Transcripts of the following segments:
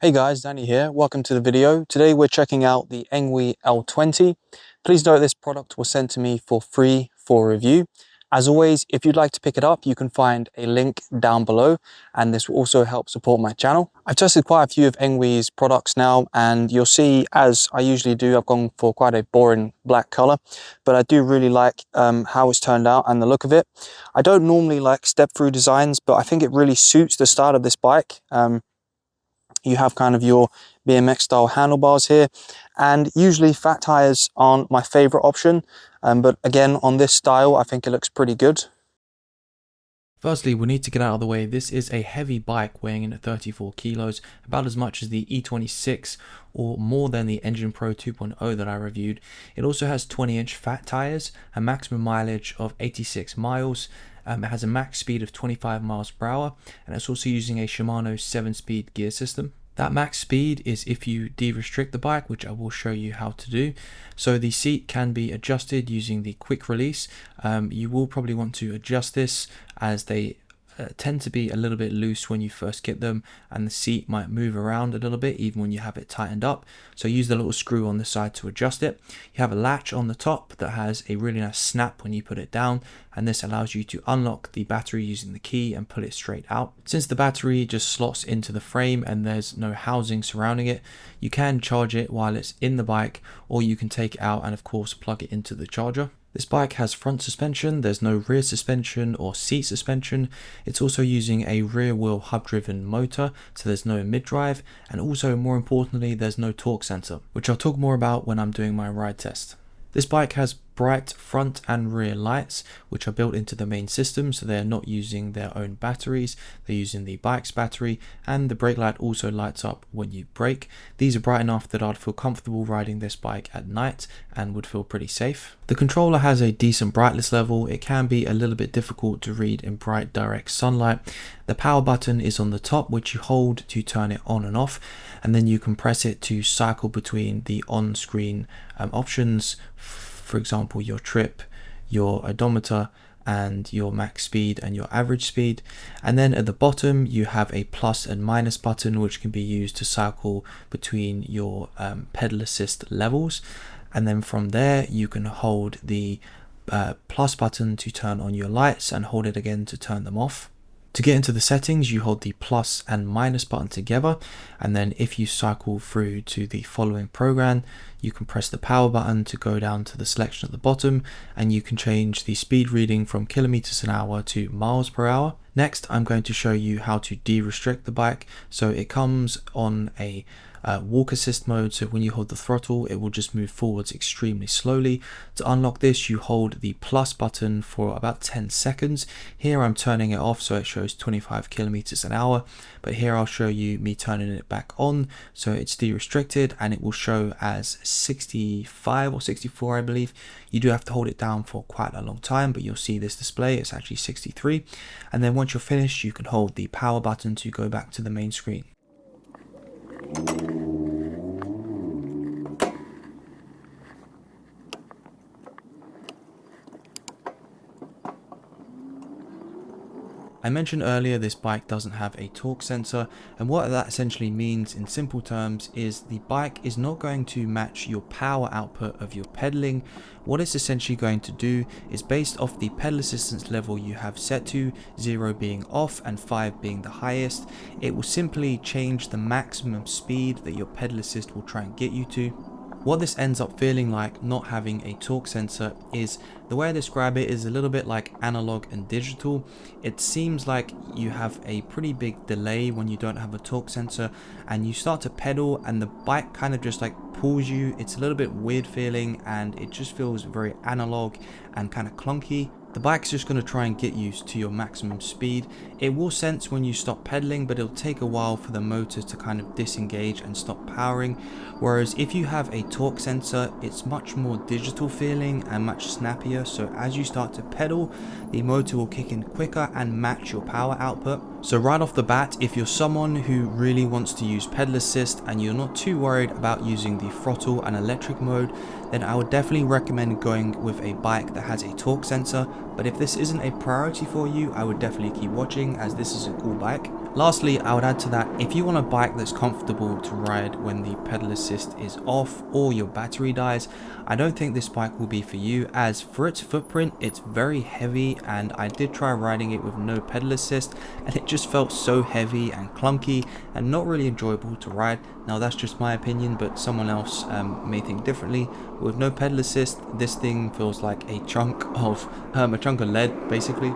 Hey guys, Danny here. Welcome to the video. Today we're checking out the Engwe L20. Please note this product was sent to me for free for review. As always, if you'd like to pick it up, you can find a link down below, and this will also help support my channel. I've tested quite a few of Engwe's products now, and you'll see, as I usually do, I've gone for quite a boring black color, but I do really like how it's turned out and the look of it. I don't normally like step-through designs, but I think it really suits the style of this bike. You have kind of your BMX style handlebars here, and usually fat tires aren't my favorite option, but again on this style I think it looks pretty good. Firstly, we need to get out of the way. This is a heavy bike weighing in at 34 kilos, about as much as the E26 or more than the Engine Pro 2.0 that I reviewed. It also has 20-inch fat tires, a maximum mileage of 86 miles. It has a max speed of 25 miles per hour, and it's also using a Shimano 7-speed gear system. That max speed is if you de-restrict the bike, which I will show you how to do. So the seat can be adjusted using the quick release. You will probably want to adjust this as they tend to be a little bit loose when you first get them, and the seat might move around a little bit even when you have it tightened up. So use the little screw on the side to adjust it. You have a latch on the top that has a really nice snap when you put it down, and this allows you to unlock the battery using the key and pull it straight out. Since the battery just slots into the frame and there's no housing surrounding it, you can charge it while it's in the bike, or you can take it out and of course plug it into the charger. This bike has front suspension, there's no rear suspension or seat suspension. It's also using a rear wheel hub driven motor, so there's no mid-drive, and also more importantly there's no torque sensor, which I'll talk more about when I'm doing my ride test. This bike has bright front and rear lights which are built into the main system, so they're not using their own batteries, they're using the bike's battery, and the brake light also lights up when you brake. These are bright enough that I'd feel comfortable riding this bike at night and would feel pretty safe. The controller has a decent brightness level. It can be a little bit difficult to read in bright direct sunlight. The power button is on the top, which you hold to turn it on and off, and then you can press it to cycle between the on-screen options. For example, your trip, your odometer, and your max speed and your average speed. And then at the bottom you have a plus and minus button which can be used to cycle between your pedal assist levels, and then from there you can hold the plus button to turn on your lights and hold it again to turn them off. To get into the settings, you hold the plus and minus button together, and then if you cycle through to the following program, you can press the power button to go down to the selection at the bottom, and you can change the speed reading from kilometers an hour to miles per hour. Next, I'm going to show you how to de-restrict the bike. So it comes on a walk assist mode, so when you hold the throttle it will just move forwards extremely slowly. To unlock this, you hold the plus button for about 10 seconds. Here I'm turning it off so it shows 25 kilometers an hour, but here I'll show you me turning it back on so it's de-restricted, and it will show as 65 or 64 I believe. You do have to hold it down for quite a long time, but you'll see this display, it's actually 63. And then once you're finished, you can hold the power button to go back to the main screen. I mentioned earlier this bike doesn't have a torque sensor, and what that essentially means in simple terms is the bike is not going to match your power output of your pedaling. What it's essentially going to do is, based off the pedal assistance level you have set to, 0 being off and 5 being the highest, it will simply change the maximum speed that your pedal assist will try and get you to. What this ends up feeling like, not having a torque sensor, is, the way I describe it is a little bit like analog and digital. It seems like you have a pretty big delay when you don't have a torque sensor, and you start to pedal and the bike kind of just like pulls you. It's a little bit weird feeling, and it just feels very analog and kind of clunky. The bike's just going to try and get you to your maximum speed. It will sense when you stop pedaling, but it'll take a while for the motor to kind of disengage and stop powering. Whereas if you have a torque sensor, it's much more digital feeling and much snappier. So as you start to pedal, the motor will kick in quicker and match your power output. So right off the bat, if you're someone who really wants to use pedal assist and you're not too worried about using the throttle and electric mode, then I would definitely recommend going with a bike that has a torque sensor. But if this isn't a priority for you, I would definitely keep watching, as this is a cool bike. Lastly, I would add to that, if you want a bike that's comfortable to ride when the pedal assist is off or your battery dies, I don't think this bike will be for you, as for its footprint it's very heavy, and I did try riding it with no pedal assist and it just felt so heavy and clunky and not really enjoyable to ride. Now that's just my opinion, but someone else may think differently. With no pedal assist, this thing feels like a chunk of lead basically.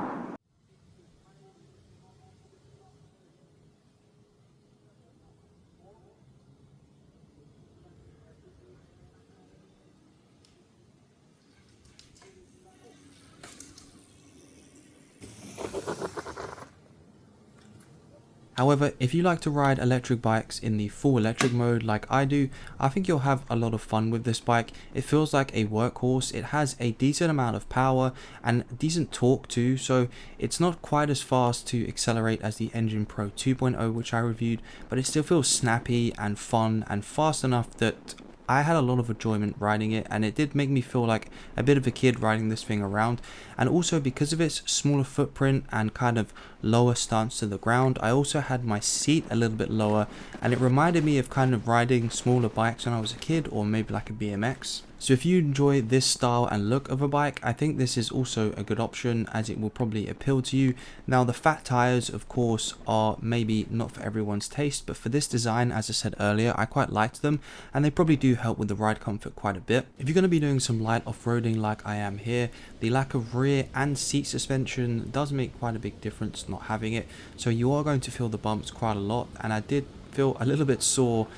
However, if you like to ride electric bikes in the full electric mode like I do, I think you'll have a lot of fun with this bike. It feels like a workhorse, it has a decent amount of power and decent torque too, so it's not quite as fast to accelerate as the Engine Pro 2.0 which I reviewed, but it still feels snappy and fun and fast enough that I had a lot of enjoyment riding it, and it did make me feel like a bit of a kid riding this thing around. And also because of its smaller footprint and kind of lower stance to the ground, I also had my seat a little bit lower, and it reminded me of kind of riding smaller bikes when I was a kid, or maybe like a BMX. So if you enjoy this style and look of a bike, I think this is also a good option, as it will probably appeal to you. Now the fat tires of course are maybe not for everyone's taste, but for this design, as I said earlier, I quite liked them, and they probably do help with the ride comfort quite a bit. If you're going to be doing some light off-roading like I am here, the lack of rear and seat suspension does make quite a big difference not having it, so you are going to feel the bumps quite a lot, and I did feel a little bit sore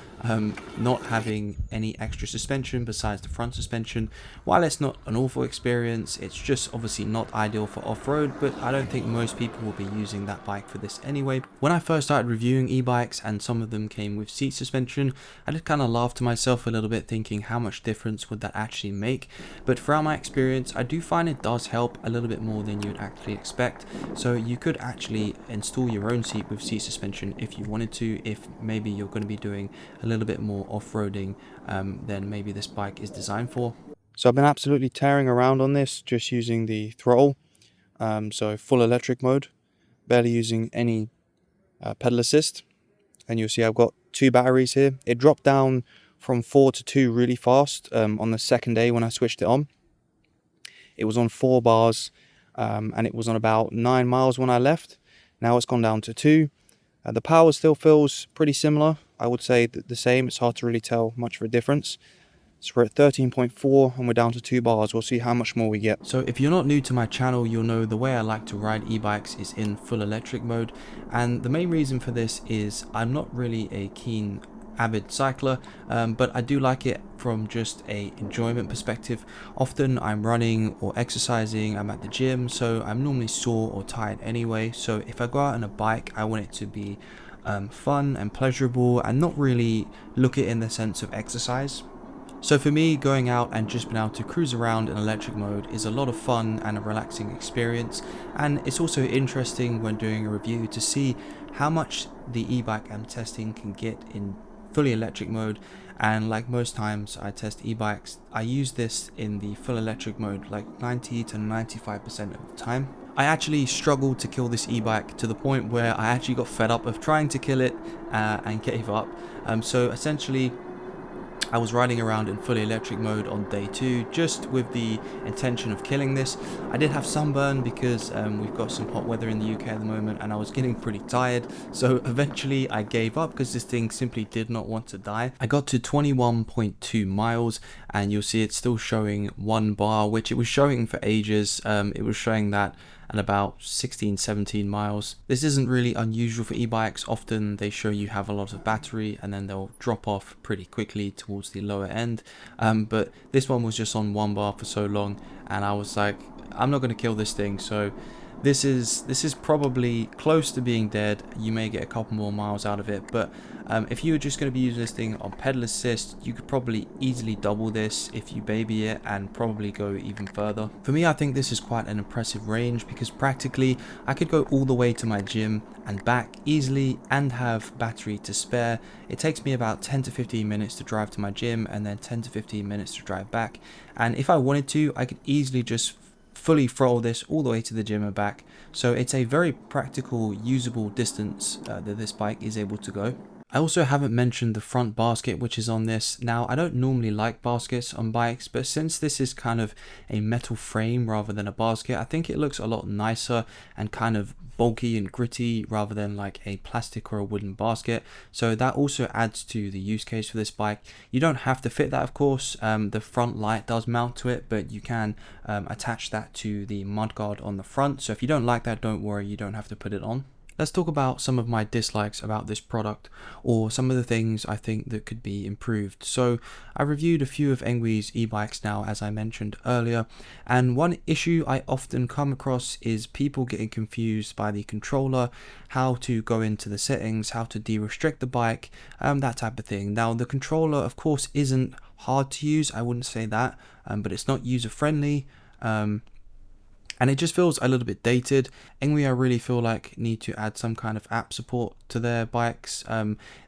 not having any extra suspension besides the front suspension. While it's not an awful experience, it's just obviously not ideal for off-road, but I don't think most people will be using that bike for this anyway. When I first started reviewing e-bikes and some of them came with seat suspension, I did kind of laugh to myself a little bit, thinking how much difference would that actually make. But throughout my experience, I do find it does help a little bit more than you'd actually expect. So you could actually install your own seat with seat suspension if you wanted to, if maybe you're going to be doing a little bit more off-roading than maybe this bike is designed for. So I've been absolutely tearing around on this, just using the throttle, so full electric mode, barely using any pedal assist. And you'll see I've got 2 batteries here. It dropped down from 4 to 2 really fast on the second day when I switched it on. It was on 4 bars and it was on about 9 miles when I left. Now it's gone down to 2. The power still feels pretty similar. I would say the same. It's hard to really tell much of a difference. So we're at 13.4 and we're down to 2 bars. We'll see how much more we get. So if you're not new to my channel, you'll know the way I like to ride e-bikes is in full electric mode. And the main reason for this is I'm not really a keen avid cycler, but I do like it from just a enjoyment perspective. Often I'm running or exercising, I'm at the gym, so I'm normally sore or tired anyway. So if I go out on a bike, I want it to be fun and pleasurable and not really look at it in the sense of exercise. So for me, going out and just being able to cruise around in electric mode is a lot of fun and a relaxing experience, and it's also interesting when doing a review to see how much the e-bike I'm testing can get in fully electric mode. And like most times I test e-bikes, I use this in the full electric mode like 90 to 95% of the time. I actually struggled to kill this e-bike to the point where I actually got fed up of trying to kill it and gave up. So essentially I was riding around in fully electric mode on day 2 just with the intention of killing this. I did have sunburn because we've got some hot weather in the UK at the moment and I was getting pretty tired, so eventually I gave up because this thing simply did not want to die. I got to 21.2 miles and you'll see it's still showing 1 bar, which it was showing for ages. It was showing that at about 16-17 miles. This isn't really unusual for e-bikes. Often they show you have a lot of battery and then they'll drop off pretty quickly towards the lower end, but this one was just on 1 bar for so long and I was like, I'm not going to kill this thing. So this is probably close to being dead. You may get a couple more miles out of it, but if you were just going to be using this thing on pedal assist, you could probably easily double this if you baby it and probably go even further. For me, I think this is quite an impressive range because practically I could go all the way to my gym and back easily and have battery to spare. It takes me about 10 to 15 minutes to drive to my gym and then 10 to 15 minutes to drive back, and if I wanted to, I could easily just fully throttle this all the way to the gym and back. So it's a very practical, usable distance that this bike is able to go. I also haven't mentioned the front basket which is on this. Now, I don't normally like baskets on bikes, but since this is kind of a metal frame rather than a basket, I think it looks a lot nicer and kind of bulky and gritty rather than like a plastic or a wooden basket. So that also adds to the use case for this bike. You don't have to fit that, of course. The front light does mount to it, but you can attach that to the mudguard on the front. So if you don't like that, don't worry, you don't have to put it on. Let's talk about some of my dislikes about this product, or some of the things I think that could be improved. So I reviewed a few of Engwe's e-bikes now, as I mentioned earlier, and one issue I often come across is people getting confused by the controller, how to go into the settings, how to de-restrict the bike, that type of thing. Now, the controller, of course, isn't hard to use, I wouldn't say that, but it's not user-friendly. And it just feels a little bit dated. Engwe, I really feel like, need to add some kind of app support to their bikes.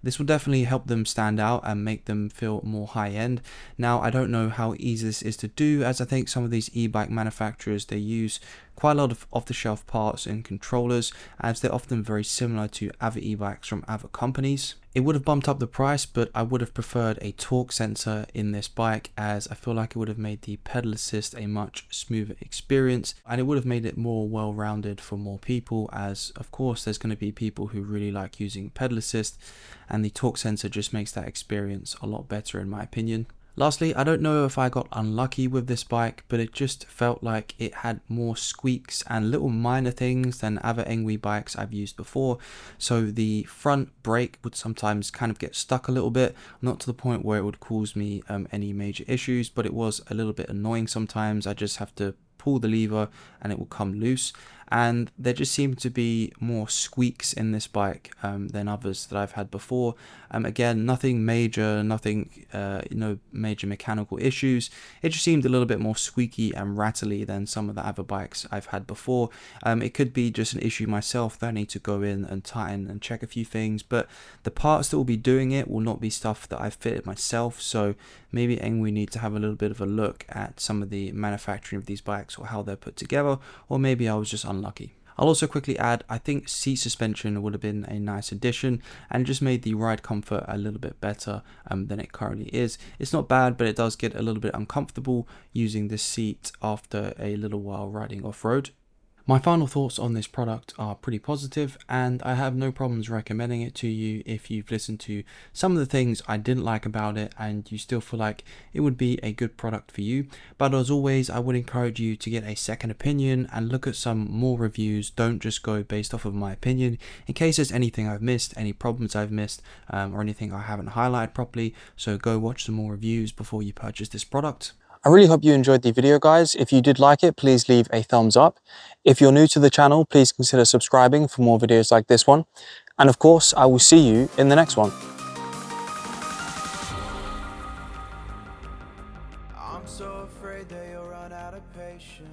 This will definitely help them stand out and make them feel more high-end. Now, I don't know how easy this is to do, as I think some of these e-bike manufacturers, they use quite a lot of off-the-shelf parts and controllers, as they're often very similar to other e-bikes from other companies. It would have bumped up the price, but I would have preferred a torque sensor in this bike, as I feel like it would have made the pedal assist a much smoother experience, and it would have made it more well-rounded for more people, as of course there's going to be people who really like using pedal assist, and the torque sensor just makes that experience a lot better in my opinion. Lastly, I don't know if I got unlucky with this bike, but it just felt like it had more squeaks and little minor things than other Engwe bikes I've used before. So the front brake would sometimes kind of get stuck a little bit, not to the point where it would cause me any major issues, but it was a little bit annoying sometimes. I just have to pull the lever and it will come loose. And there just seemed to be more squeaks in this bike than others that I've had before. Again, nothing major, no major mechanical issues. It just seemed a little bit more squeaky and rattly than some of the other bikes I've had before. It could be just an issue myself that I need to go in and tighten and check a few things, but the parts that will be doing it will not be stuff that I've fitted myself, so maybe Engwe need to have a little bit of a look at some of the manufacturing of these bikes or how they're put together, or maybe I was just unlucky. I'll also quickly add, I think seat suspension would have been a nice addition and just made the ride comfort a little bit better than it currently is. It's not bad, but it does get a little bit uncomfortable using this seat after a little while riding off-road. My final thoughts on this product are pretty positive, and I have no problems recommending it to you if you've listened to some of the things I didn't like about it and you still feel like it would be a good product for you. But as always, I would encourage you to get a second opinion and look at some more reviews. Don't just go based off of my opinion, in case there's anything I've missed, any problems I've missed, or anything I haven't highlighted properly. So go watch some more reviews before you purchase this product. I really hope you enjoyed the video, guys. If you did like it, please leave a thumbs up. If you're new to the channel, please consider subscribing for more videos like this one. And of course, I will see you in the next one. I'm so afraid that you'll run out of patience.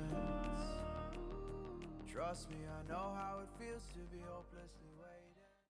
Trust me, I know how it feels to be hopelessly